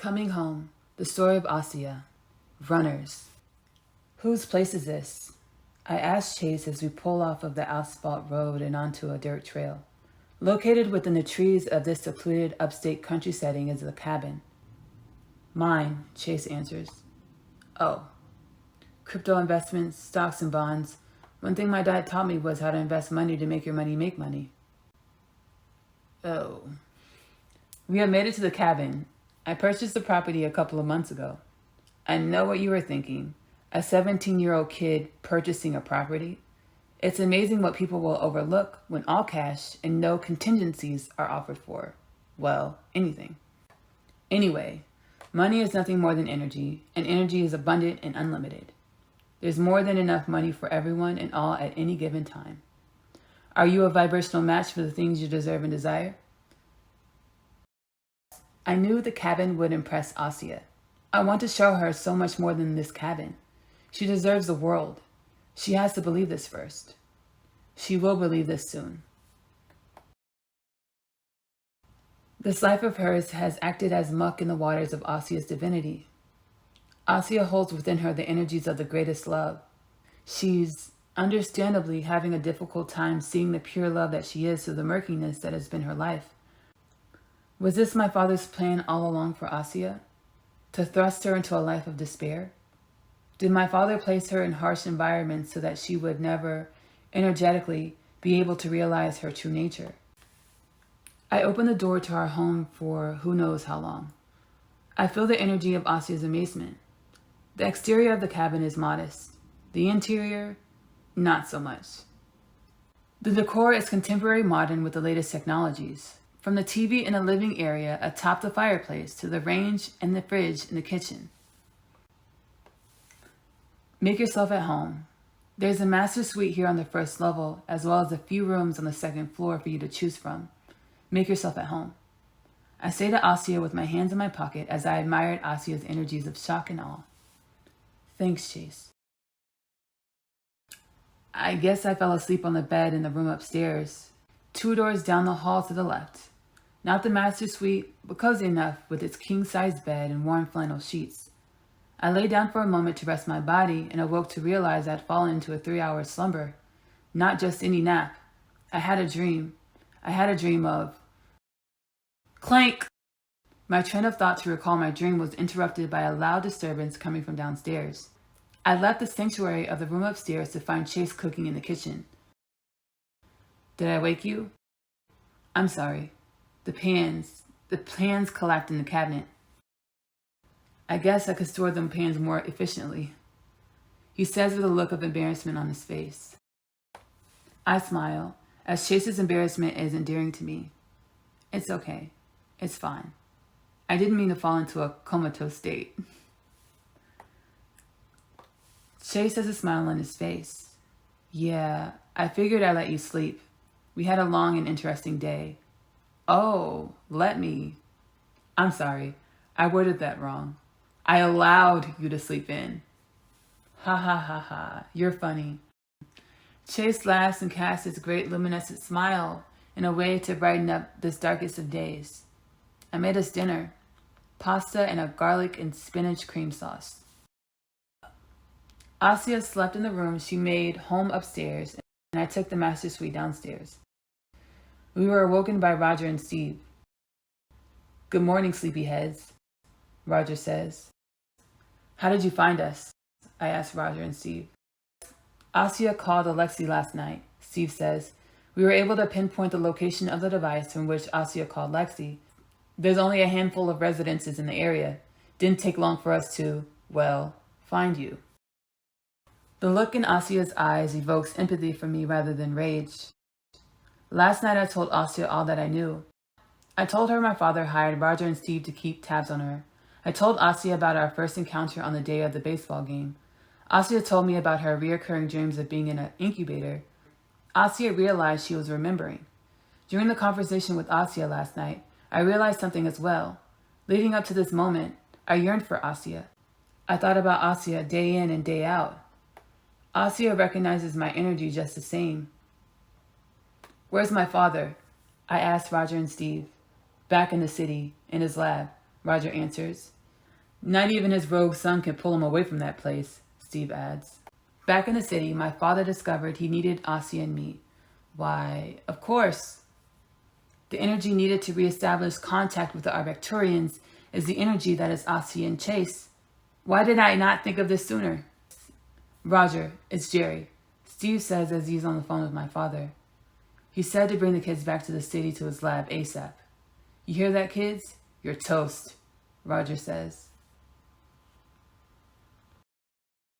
Coming home, the story of Asiyah. Runners. Whose place is this? I asked Chase as we pull off of the asphalt road and onto a dirt trail. Located within the trees of this secluded upstate country setting is the cabin. Mine, Chase answers. Oh. Crypto investments, stocks and bonds. One thing my dad taught me was how to invest money to make your money make money. Oh. We have made it to the cabin. I purchased the property a couple of months ago. I know what you were thinking. A 17-year-old kid purchasing a property? It's amazing what people will overlook when all cash and no contingencies are offered for, well, anything. Anyway, money is nothing more than energy, and energy is abundant and unlimited. There's more than enough money for everyone and all at any given time. Are you a vibrational match for the things you deserve and desire? I knew the cabin would impress Asiyah. I want to show her so much more than this cabin. She deserves the world. She has to believe this first. She will believe this soon. This life of hers has acted as muck in the waters of Asiyah's divinity. Asiyah holds within her the energies of the greatest love. She's understandably having a difficult time seeing the pure love that she is through the murkiness that has been her life. Was this my father's plan all along for Asiyah? To thrust her into a life of despair? Did my father place her in harsh environments so that she would never, energetically, be able to realize her true nature? I open the door to our home for who knows how long. I feel the energy of Asiyah's amazement. The exterior of the cabin is modest. The interior, not so much. The decor is contemporary modern with the latest technologies. From the TV in the living area atop the fireplace to the range and the fridge in the kitchen. Make yourself at home. There's a master suite here on the first level, as well as a few rooms on the second floor for you to choose from. Make yourself at home. I say to Asiyah with my hands in my pocket as I admired Asiyah's energies of shock and awe. Thanks, Chase. I guess I fell asleep on the bed in the room upstairs, 2 doors down the hall to the left. Not the master suite, but cozy enough with its king-size bed and warm flannel sheets. I lay down for a moment to rest my body and awoke to realize I'd fallen into a 3-hour slumber. Not just any nap. I had a dream. I had a dream of... Clank! My train of thought to recall my dream was interrupted by a loud disturbance coming from downstairs. I left the sanctuary of the room upstairs to find Chase cooking in the kitchen. Did I wake you? I'm sorry. The pans collapsed in the cabinet. I guess I could store them pans more efficiently, he says with a look of embarrassment on his face. I smile, as Chase's embarrassment is endearing to me. It's okay. It's fine. I didn't mean to fall into a comatose state. Chase has a smile on his face. Yeah, I figured I'd let you sleep. We had a long and interesting day. Oh, let me. I'm sorry. I worded that wrong. I allowed you to sleep in. Ha ha ha ha. You're funny. Chase laughs and casts his great luminescent smile in a way to brighten up this darkest of days. I made us dinner. Pasta and a garlic and spinach cream sauce. Asiyah slept in the room she made home upstairs, and I took the master suite downstairs. We were awoken by Roger and Steve. Good morning, sleepyheads, Roger says. How did you find us? I asked Roger and Steve. Asiyah called Alexi last night, Steve says. We were able to pinpoint the location of the device from which Asiyah called Lexi. There's only a handful of residences in the area. Didn't take long for us to, well, find you. The look in Asiyah's eyes evokes empathy from me rather than rage. Last night I told Asiyah all that I knew. I told her my father hired Roger and Steve to keep tabs on her. I told Asiyah about our first encounter on the day of the baseball game. Asiyah told me about her reoccurring dreams of being in an incubator. Asiyah realized she was remembering. During the conversation with Asiyah last night, I realized something as well. Leading up to this moment, I yearned for Asiyah. I thought about Asiyah day in and day out. Asiyah recognizes my energy just the same. Where's my father? I asked Roger and Steve. Back in the city, in his lab. Roger answers. Not even his rogue son can pull him away from that place, Steve adds. Back in the city, my father discovered he needed Asiyah and me. Why, of course. The energy needed to reestablish contact with the Arvectorians is the energy that is Asiyah and Chase. Why did I not think of this sooner? Roger, it's Jerry, Steve says as he's on the phone with my father. He said to bring the kids back to the city to his lab ASAP. You hear that, kids? You're toast, Roger says.